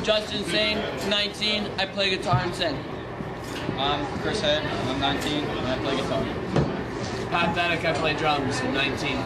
Justin Sane, 19. I play guitar and sing. I'm Chris Head. I'm 19 and I play guitar. Pathetic, I play drums, 19.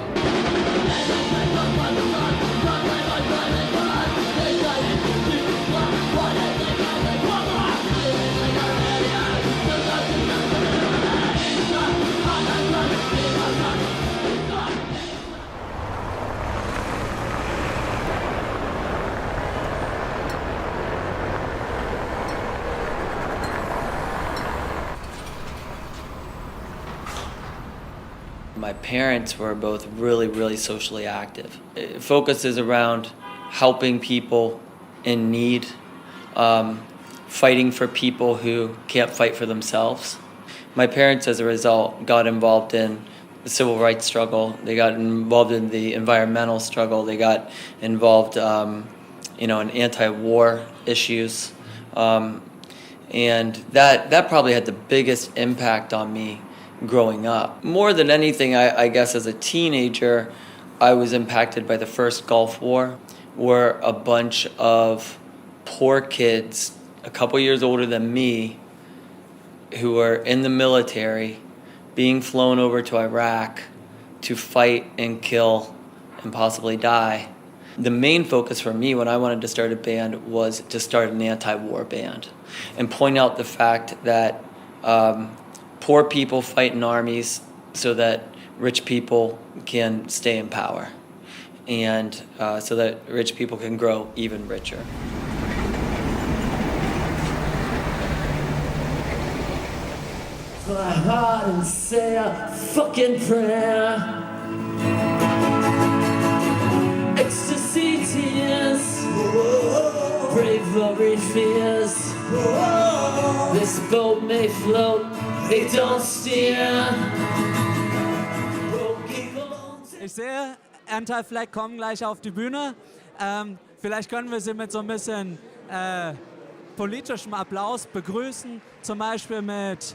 My parents were both really socially active. It focuses around helping people in need, fighting for people who can't fight for themselves. My parents, as a result, got involved in the civil rights struggle. They got involved in the environmental struggle. They got involved, in anti-war issues, and that probably had the biggest impact on me growing up. More than anything, I guess as a teenager, I was impacted by the first Gulf War, where a bunch of poor kids, a couple years older than me, who were in the military, being flown over to Iraq to fight and kill and possibly die. The main focus for me when I wanted to start a band was to start an anti-war band and point out the fact that poor people fight in armies so that rich people can stay in power, and so that rich people can grow even richer. My heart and say a fucking prayer. Ecstasy, tears, bravery, fears. This boat may float, they don't steer. Ich sehe, Anti-Flag kommen gleich auf die Bühne. Vielleicht können wir sie mit so ein bisschen politischem Applaus begrüßen. Zum Beispiel mit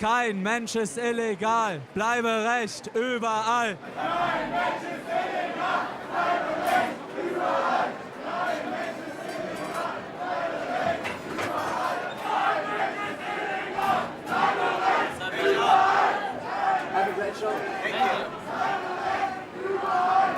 "Kein Mensch ist illegal, bleibe Recht überall." Kein Mensch ist illegal, bleibe Recht überall. Kein Mensch ist illegal, bleibe Recht überall. Kein Mensch ist illegal, bleibe Recht überall. Have a great show. Thank you. Bleibe Recht überall.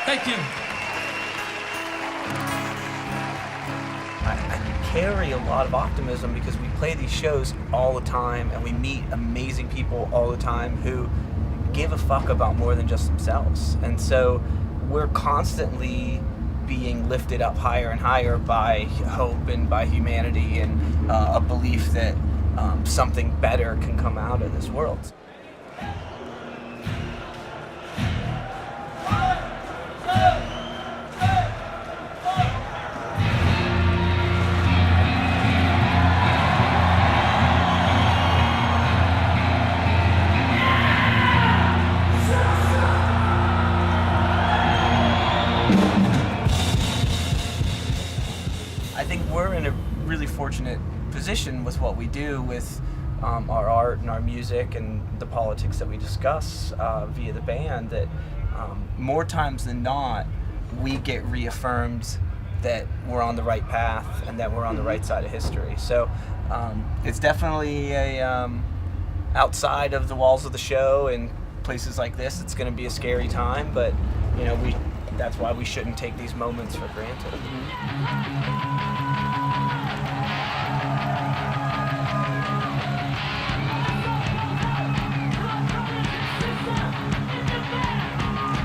Thank you. I carry a lot of optimism because we play these shows all the time and we meet amazing people all the time who give a fuck about more than just themselves. And so we're constantly being lifted up higher and higher by hope and by humanity and a belief that something better can come out of this world. unfortunate position with what we do with our art and our music and the politics that we discuss via the band, that more times than not, we get reaffirmed that we're on the right path and that we're on the right side of history. So it's definitely a outside of the walls of the show and places like this, it's going to be a scary time, but you know, that's why we shouldn't take these moments for granted.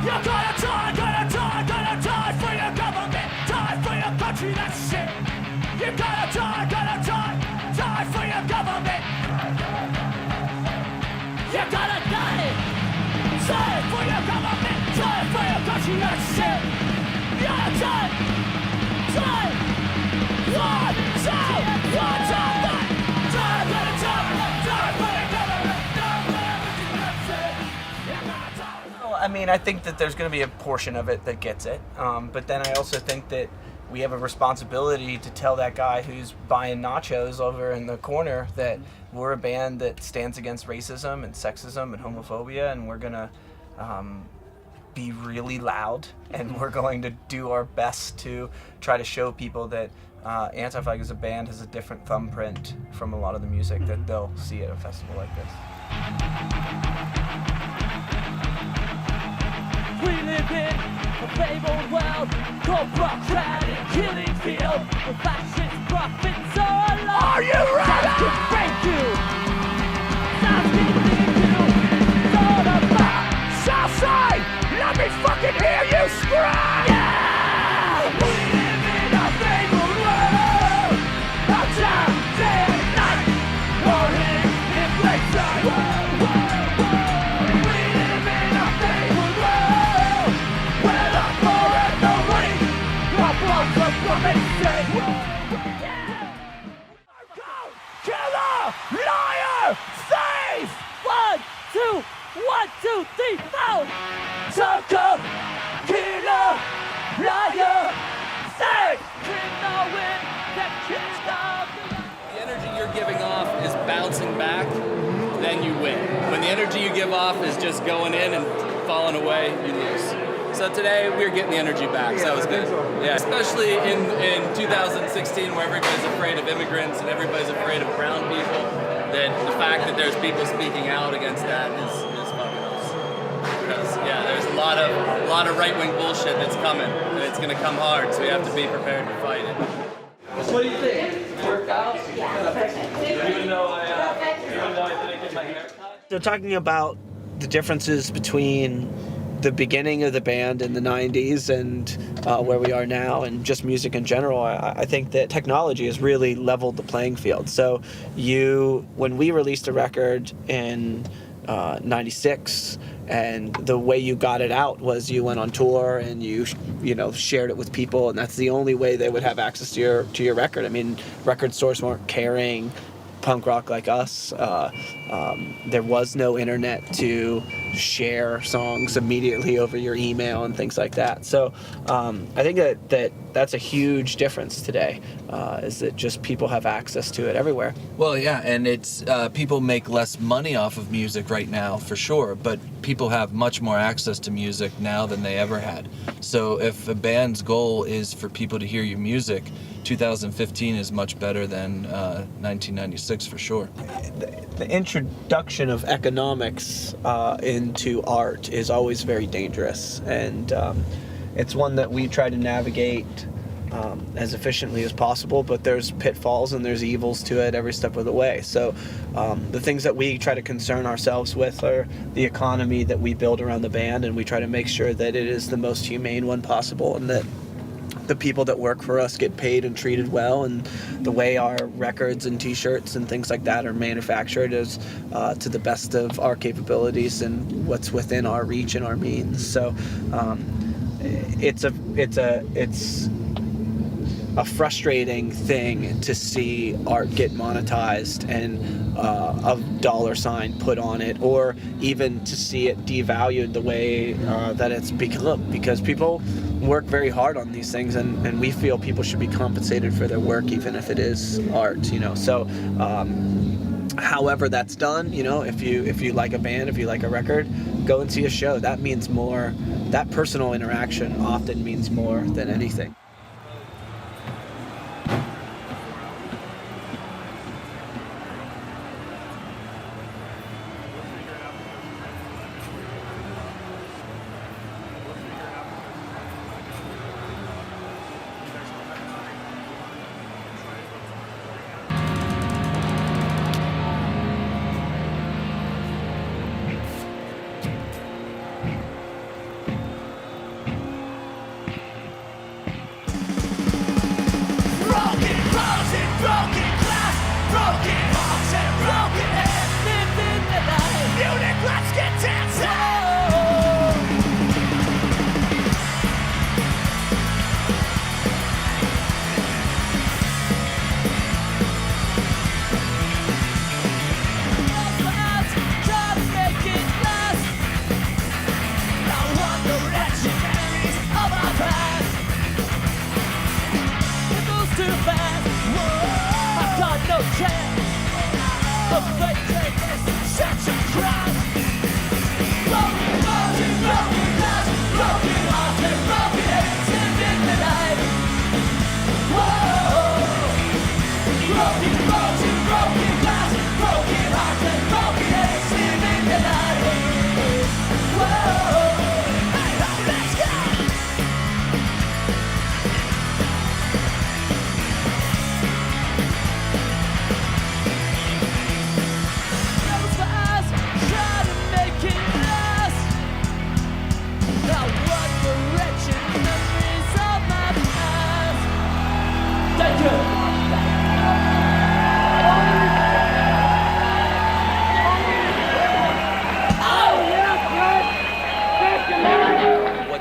You're gonna die for your government, die for your country, that's shit. You're gonna die for your government. You're gonna die for your government, die for your country, that's shit. You're gonna die. 1, 2, 1, 2, 3. Die for your government, that's it. You're gonna die. Well, I mean, I think that there's going to be a portion of it that gets it, but then I also think that we have a responsibility to tell that guy who's buying nachos over in the corner that we're a band that stands against racism and sexism and homophobia, and we're gonna be really loud, and we're going to do our best to try to show people that Anti-Flag as a band has a different thumbprint from a lot of the music that they'll see at a festival like this. We live in a fabled world, corporate killing field. The fascist prophets are alive. Are you ready? Sounds can break you. Sounds can leave you. It's all about Southside. Let me fucking hear you scream. Yeah! We live in a fabled world. Outside, day and night. Warning in places. Killer! Liar! Thief! 1, 2, 1, 2, 3, 4. Sucker! Killer! Liar! Thief! The energy you're giving off is bouncing back, then you win. When the energy you give off is just going in and falling away, you lose. So today we're getting the energy back, so that was good. Yeah, especially in 2016 where everybody's afraid of immigrants and everybody's afraid of brown people, that the fact that there's people speaking out against that is fucking awesome. Because yeah, there's a lot of right-wing bullshit that's coming, and it's gonna come hard, so we have to be prepared to fight it. What do you think? Worked out? Yeah, perfect. Even though I didn't get my hair cut? So talking about the differences between the beginning of the band in the 90s and where we are now, and just music in general, I think that technology has really leveled the playing field. So when we released a record in 96, and the way you got it out was you went on tour and you shared it with people, and that's the only way they would have access to your record. I mean, record stores weren't carrying punk rock like us. There was no internet to share songs immediately over your email and things like that. So I think that's a huge difference today, is that just people have access to it everywhere. Well, yeah, and it's people make less money off of music right now, for sure, but people have much more access to music now than they ever had. So if a band's goal is for people to hear your music, 2015 is much better than 1996 for sure. The introduction of economics into art is always very dangerous, and it's one that we try to navigate as efficiently as possible, but there's pitfalls and there's evils to it every step of the way. So the things that we try to concern ourselves with are the economy that we build around the band, and we try to make sure that it is the most humane one possible, and that the people that work for us get paid and treated well, and the way our records and t-shirts and things like that are manufactured is to the best of our capabilities and what's within our reach and our means. So it's a frustrating thing to see art get monetized and a dollar sign put on it, or even to see it devalued the way that it's become, because people work very hard on these things, and we feel people should be compensated for their work, even if it is art, you know. So however that's done, you know, if you like a band, if you like a record, go and see a show. That means more. That personal interaction often means more than anything.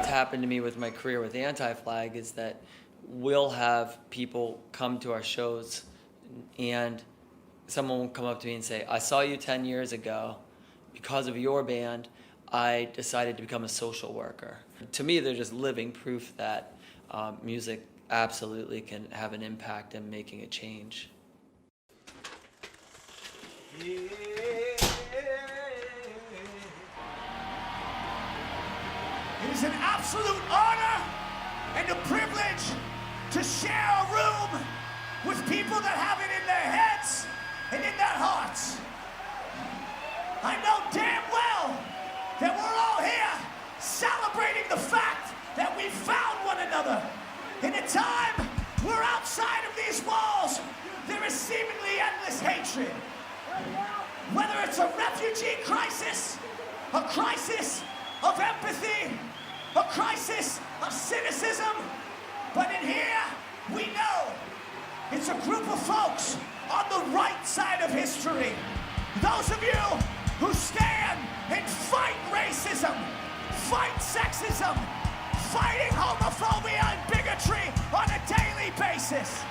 Happened to me with my career with Anti-Flag is that we'll have people come to our shows and someone will come up to me and say, I saw you 10 years ago. Because of your band, I decided to become a social worker. To me, they're just living proof that music absolutely can have an impact in making a change. It is an absolute honor and a privilege to share a room with people that have it in their heads and in their hearts. I know damn well that we're all here celebrating the fact that we found one another. In a time where outside of these walls, there is seemingly endless hatred. Whether it's a refugee crisis, a crisis of empathy, a crisis of cynicism, but in here, we know it's a group of folks on the right side of history. Those of you who stand and fight racism, fight sexism, fighting homophobia and bigotry on a daily basis.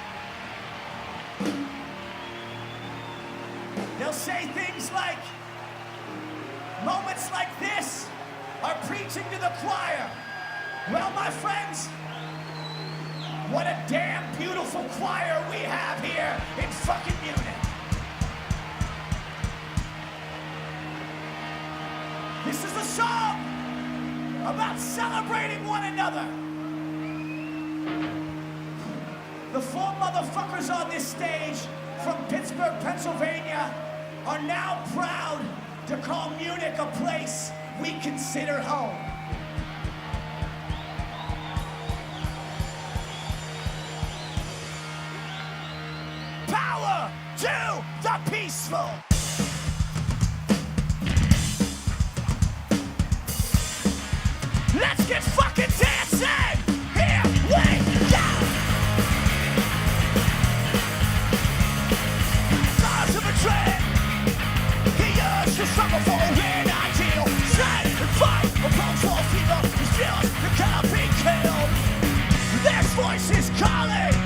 They'll say things like, moments like this are preaching to the choir. Well, my friends, what a damn beautiful choir we have here in fucking Munich. This is a song about celebrating one another. The four motherfuckers on this stage from Pittsburgh, Pennsylvania are now proud to call Munich a place we consider home. Power to the peaceful! Let's get fucking dancing! Here we go! Stars of a trend, he urged to struggle for an ideal. Stand and fight, oppose war fever, these feelings that cannot be killed. There's voices calling.